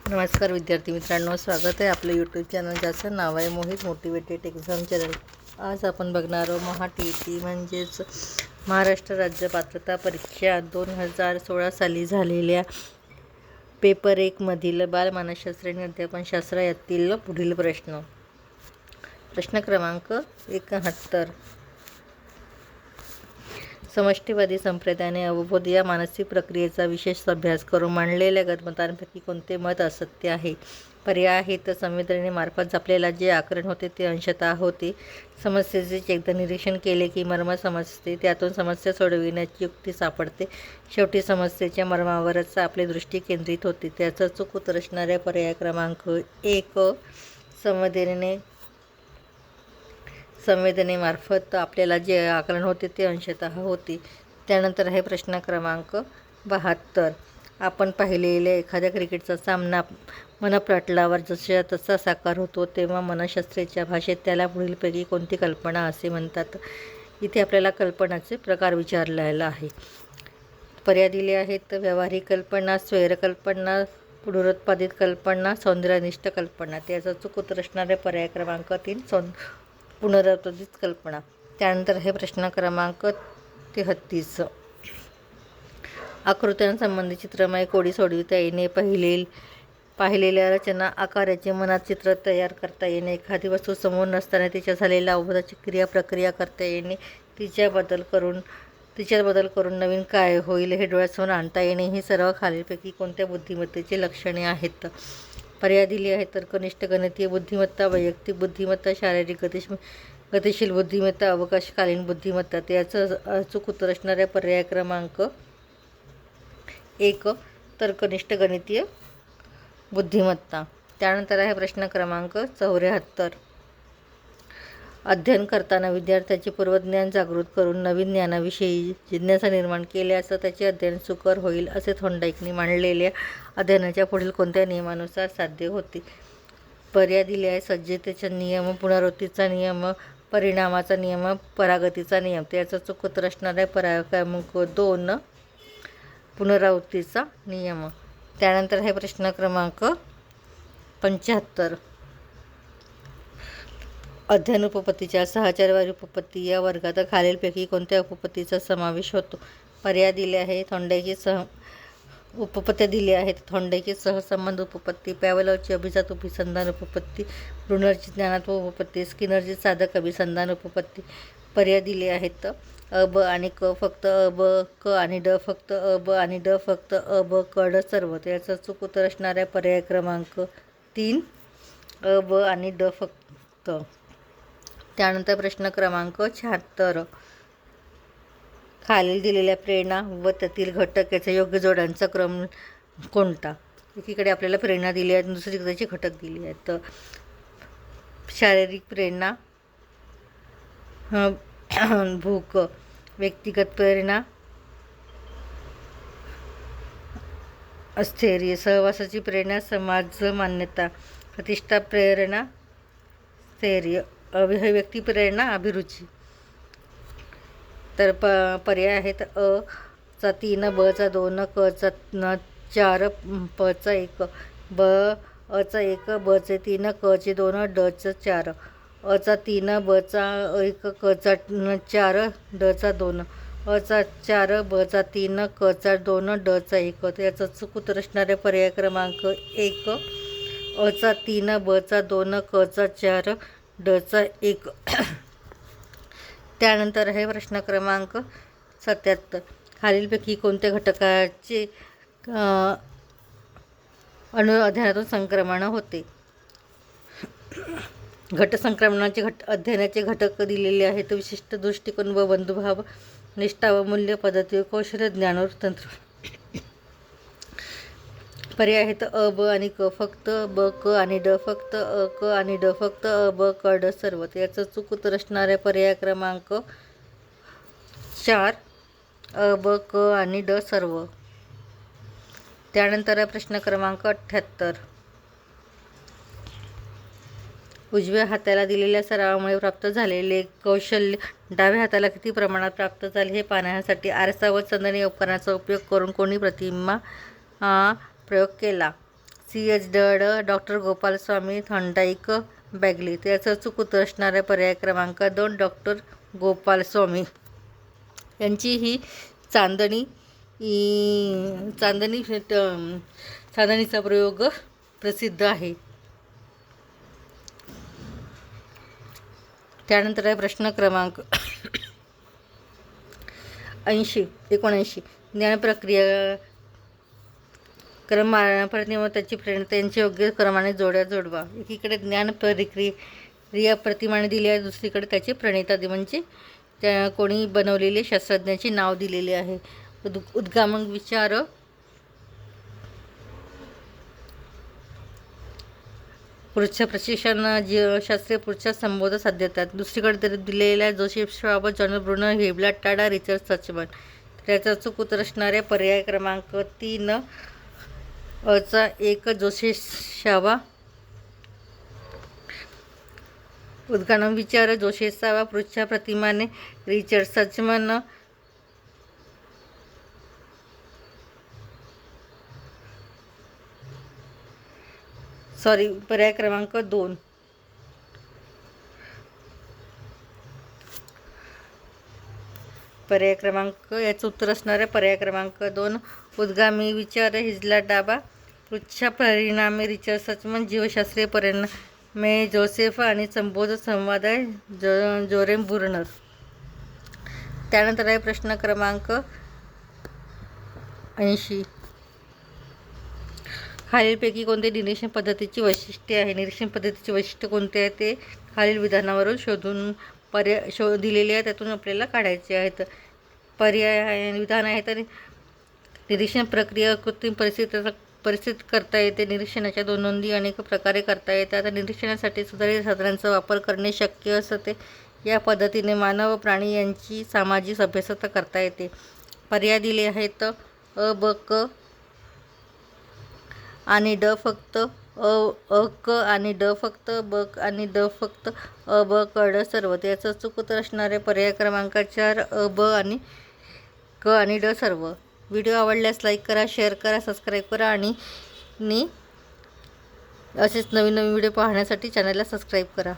नमस्कार विद्यार्थी मित्रांनो, स्वागत आहे आपलं यूट्यूब चॅनल ज्याचं नाव आहे मोहित मोटिवेटेड एक्झाम चॅनल. आज आपण बघणार आहोत MHATET म्हणजेच महाराष्ट्र राज्य पात्रता परीक्षा 2016 साली झालेल्या पेपर 1 मधील बालमानसशास्त्र आणि अध्यापनशास्त्र यातील पुढील प्रश्न. प्रश्न क्रमांक 71. समष्टीवादी संप्रदायाने अवबोध या मानसिक प्रक्रियेचा विशेष अभ्यास करून मांडलेल्या गतमतांपैकी कोणते मत असत्य आहे? पर्याय आहेत. संवेदनेमार्फत आपल्याला जे आकलन होते ते अंशतः होते. समस्येचे एकदा निरीक्षण केले की मर्म समजते, त्यातून समस्या सोडविण्याची युक्ती सापडते. शेवटी समस्येच्या मर्मावरच आपली दृष्टी केंद्रित होते. त्याचं चूक उत्तर असणाऱ्या पर्याय क्रमांक 1 संवेदनेमार्फत आपल्याला जे आकलन होते ते अंशतः होते. त्यानंतर आहे प्रश्न क्रमांक 72. आपण पाहिलेल्या एखाद्या क्रिकेटचा सामना मनपटलावर जसा तसा साकार होतो तेव्हा मनःशास्त्राच्या भाषेत त्याला पुढीलपैकी कोणती कल्पना असे म्हणतात? इथे आपल्याला कल्पनाचे प्रकार विचारलेला आहे. पर्याय दिले आहेत. व्यावहारिक कल्पना, स्वैरकल्पना, पुनरुत्पादित कल्पना, सौंदर्यनिष्ठ कल्पना. त्याचा चूक उत्तर असणारे पर्याय क्रमांक 3 पुनरुत्पादित कल्पना. त्यानंतर आहे प्रश्न क्रमांक 33. आकृत्यांसंबंधी चित्रमय कोडी सोडविता येणे, पाहिलेल्या रचना आकाराचे मनात चित्र तयार करता येणे, एखादी वस्तू समोर नसताना तिच्या झालेल्या अवबोधाची प्रक्रिया करता येणे, तिच्यात बदल करून नवीन काय होईल हे डोळ्यासमोर आणता येणे, ही सर्व खालीलपैकी कोणत्या बुद्धिमत्तेची लक्षणे आहेत? पर्याय दिले आहेत. तर्कनिष्ठ गणितीय बुद्धिमत्ता, वैयक्तिक बुद्धिमत्ता, शारीरिक गतिशील बुद्धिमत्ता, अवकाशकालीन बुद्धिमत्ता. याचं अचूक उत्तर असणाऱ्या पर्याय क्रमांक 1 तर्कनिष्ठ गणितीय बुद्धिमत्ता. त्यानंतर आहे प्रश्न क्रमांक 74. अध्ययन करताना विद्यार्थ्याचे पूर्वज्ञान जागृत करून नवीन ज्ञानाविषयी जिज्ञासा निर्माण केल्यास त्याचे अध्ययन सुकर होईल असे थॉर्नडाईकने मांडलेल्या अध्ययनाच्या पुढील कोणत्या नियमानुसार साध्य होते? पर्याय दिले आहे. सज्जतेचा नियम, पुनरावृत्तीचा नियम, परिणामाचा नियम, परागतीचा नियम. त्याचा चूक उत्तर असणारा पर्याय क्रमांक 2 पुनरावृत्तीचा नियम. त्यानंतर आहे प्रश्न क्रमांक 75. अध्ययन उपपत्तीच्या सहचार्यवादी उपपत्ती या वर्गात खालीलपैकी कोणत्या उपपत्तीचा समावेश होतो? पर्याय दिले आहे. उपपत्त्या दिल्या आहेत. थॉर्नडाईकची सहसंबंध उपपत्ती, पॅव्लोवची अभिजात अभिसंधान उपपत्ती, ब्रुनरची ज्ञानात्मक उपपत्ती, स्किनरची साधक अभिसंधान उपपत्ती. पर्याय दिले आहेत. अ, ब आणि क फक्त, अ, ब, क आणि ड फक्त, अ, ब आणि ड फक्त, अ, ब, क, ड सर्व. त्याचा चूक उत्तर असणाऱ्या पर्याय क्रमांक 3 अ, ब आणि ड फक्त. त्यानंतर प्रश्न क्रमांक 76. खालील दिलेल्या प्रेरणा व त्यातील घटक याचा योग्य जोड्यांचा क्रम कोणता? एकीकडे आपल्याला प्रेरणा दिली आहे, दुसरीकडे त्याचे घटक दिले आहेत. शारीरिक प्रेरणा, भूक, व्यक्तिगत प्रेरणा, स्थैर्य, सहवासाची प्रेरणा, समाज मान्यता, प्रतिष्ठा प्रेरणा, स्थैर्य, अभिव्यक्ती प्रेरणा, अभिरुची. तर पर्याय आहेत. अ चा 3, ब चा 2, क चा 4, प चा 1, अ चा 1, ब चे 3, क चे 2, ड चा 4. अ चा 3, ब चा 1, क चा 4, ड चा 2, अ चा 4, ब चा 3, क चा 2, ड चा 1. याचा चूक उत्तर असणारे पर्याय क्रमांक 1 अ चा 3, ब चा 2, क चा 4, ड चा 1. त्यानंतर आहे प्रश्न क्रमांक 77. खालीलपैकी कोणत्या घटकाचे अध्ययनातून संक्रमण होते? संक्रमणाचे अध्ययनाचे घटक दिलेले आहेत. विशिष्ट दृष्टिकोन व बंधुभाव, निष्ठा व मूल्य, पद्धती व कौशल्य, ज्ञान व तंत्र. पर्याय आहेत. अ, ब आणि क फक्त, ब, क आणि ड फक्त, अ, क आणि ड फक्त, अ, ब, क, ड सर्व. याचं चूक उत्तर असणाऱ्या पर्याय क्रमांक 4 अ, ब, क आणि ड सर्व. त्यानंतर प्रश्न क्रमांक 78. उजव्या हाताला दिलेल्या सरावामुळे प्राप्त झालेले कौशल्य डाव्या हाताला किती प्रमाणात प्राप्त झाले हे पाहण्यासाठी आरसा व संदर्भ उपकरणाचा उपयोग करून कोणी प्रतिमा प्रयोग केला? C.H. डड, डॉक्टर गोपालस्वामी थॉर्नडाईक बॅगली. त्याचं चूक उत्तर असणारा पर्याय क्रमांक 2 डॉक्टर गोपालस्वामी. यांची ही चांदणी चांदणीचा प्रयोग प्रसिद्ध आहे. त्यानंतर आहे प्रश्न क्रमांक 79. ज्ञानप्रक्रिया क्रम त्याची त्यांची योग्य क्रमाने जोड्या जोडवा. एकीकडे ज्ञान प्रक्रिया प्रतिमाने दिली आहे, दुसरीकडे त्याची प्रणेता म्हणजे त्या कोणी बनवलेले शास्त्रज्ञाचे नाव दिलेले आहे. उद्गामक विचार पुढच्या प्रशिक्षण जीवशास्त्रीय पुढच्या संबोध साध्यतात. दुसरीकडे दिलेल्या जोसेफ श्वाब, जॉन ब्रुनर, हेब्ला टाडा, रिचर्ड सचमन. त्याचा चूक उत्तर असणारे पर्याय क्रमांक 3 अचा 1 जोसेफ श्वाब. उद्गामक विचार जोसेफ श्वाब, पुढच्या प्रतिमाने रिचर्ड सचमन. पर्याय क्रमांक 2. याचं उत्तर असणार आहे पर्याय क्रमांक 2 उद्गामी विचार हिजला डाबा, पुढच्या परिणामी रिचर्ड सचमन, जीवशास्त्रीय परिणामे जोसेफ आणि संबोध संवाद आहे जोरेम बुर्नर. त्यानंतर आहे प्रश्न क्रमांक 80. खालीलपैकी कोणते निरीक्षण पद्धतीची वैशिष्ट्ये आहे? निरीक्षण पद्धतीची वैशिष्ट्य कोणते आहे ते खालील विधानावरून दिलेले आहे, त्यातून आपल्याला काढायचे आहेत. विधान आहे तर निरीक्षण प्रक्रिया कृत्रिम परिस्थितीत करता येते. निरीक्षणाच्या 2 नोंदी अनेक प्रकारे करता येतात. निरीक्षणासाठी सुधारित साधनांचा वापर करणे शक्य असते. या पद्धतीने मानव व प्राणी यांची सामाजिक अभ्यासता करता येते. पर्याय दिले आहेत अ, ब, क आणि ड फक्त, अ क आणि ड फक्त, ब आणि ड फक्त, अ ब क ड सर्व. त्याचं चूक उत्तर असणारे पर्याय क्रमांक 4 अ ब आणि क आणि ड सर्व. व्हिडिओ आवडल्यास लाईक करा, शेअर करा, सबस्क्राईब करा आणि असेच नवीन व्हिडिओ पाहण्यासाठी चॅनलला सबस्क्राईब करा.